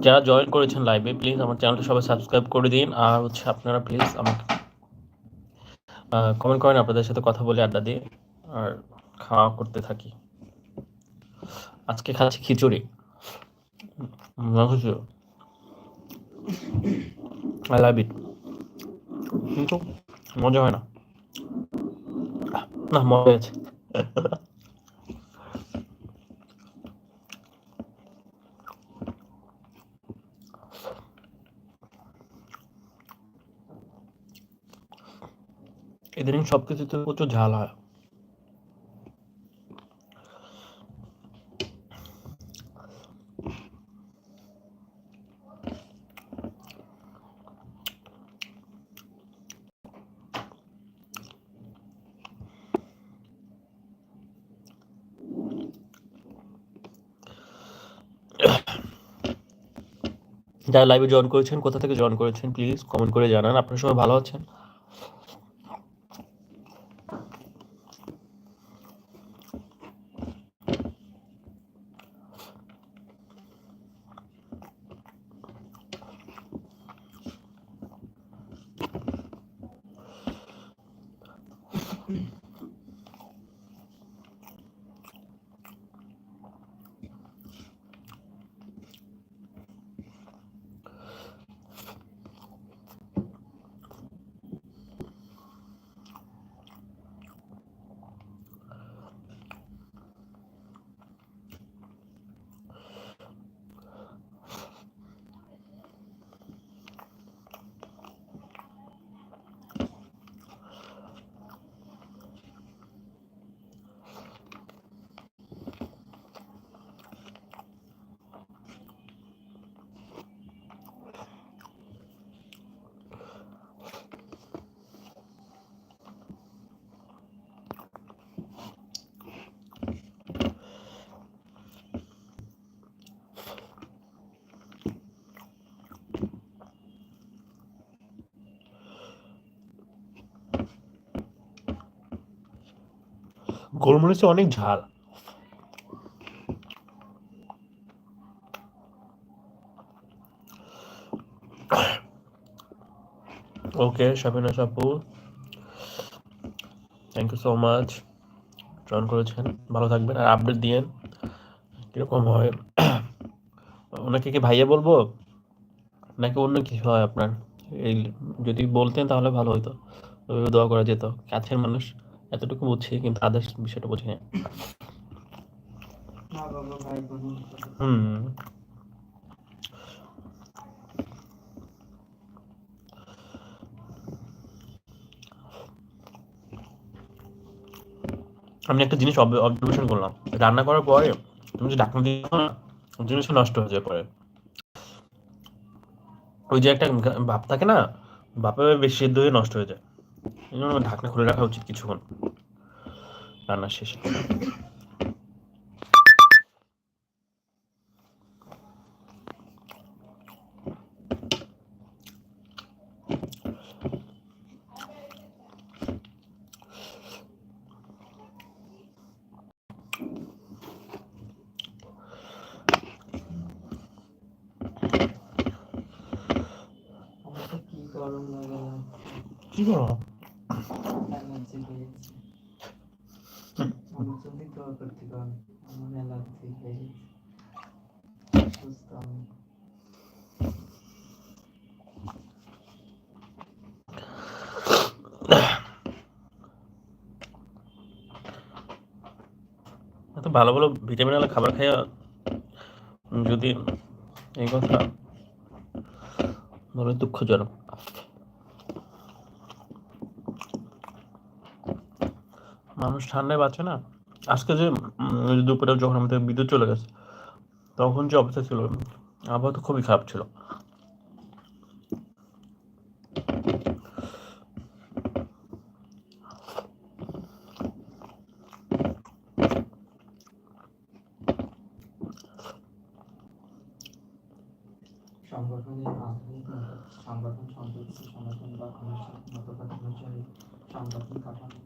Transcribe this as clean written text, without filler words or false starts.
যারা জয়েন করেছেন লাইভে প্লিজ আমার চ্যানেলটা সবাই সাবস্ক্রাইব করে দিন, আর হচ্ছে আপনারা প্লিজ আমাকে কমেন্ট করেন, আপনাদের সাথে কথা বলে আড্ডা দিয়ে আর খাওয়া করতে থাকি। আজকে খাচ্ছি খিচুড়ি, মাংস, আই লাভ ইট, কিন্তু মজা হয় না। না, মজা আছে। ইদানিং সব কিছুতে প্রচুর ঝাল হয়। যারা লাইভে জয়েন করেছেন, কোথা থেকে জয়েন করেছেন প্লিজ কমেন্ট করে জানান। আপনারা সবাই ভালো আছেন? গোলমরিচে অনেক ঝাল। ওকে শাবিনা আপু, thank you so much, join করেছেন। ভালো থাকবেন আর আপডেট দিয়েন কিরকম হয়। ওনাকে কি ভাইয়া বলবো নাকি অন্য কিছু হয় আপনার? এই যদি বলতেন তাহলে ভালো হতো, ওইভাবে দোয়া করা যেত। কাছের মানুষ, এতটুকু বুঝছি, কিন্তু আদার্স বিষয়টা বুঝি না। হুম, আমি একটা জিনিস অবজারভেশন করলাম, রান্না করার পরে তুমি যে ঢাকনা দিয়ে দাও না, জিনিসটা নষ্ট হয়ে যায় পরে। ওই যে একটা ভাপ থাকে না, ভাপে বেশি সিদ্ধ হয়ে নষ্ট হয়ে যায়। এই জন্য ঢাকনা খুলে রাখা উচিত কিছুক্ষণ রান্নার শেষে। কি করো? এত ভালো ভালো ভিটামিন वाला খাবার খাইয়া যদি এই কথা বলে, দুঃখজনক। মানুষ ঠান্ডায় বাঁচে না। আজকে যে দুপুরে যখন আমাদের বিদ্যুৎ চলে গেছে, তখন যে অবস্থা ছিল, আবহাওয়া তো খুবই খারাপ ছিল। সংগঠনের আধুনিক সংগঠন সম্পর্কিত সনাতন বা আনুষ্ঠানিক মতবাদ অনুযায়ী সংগঠন কাঠামো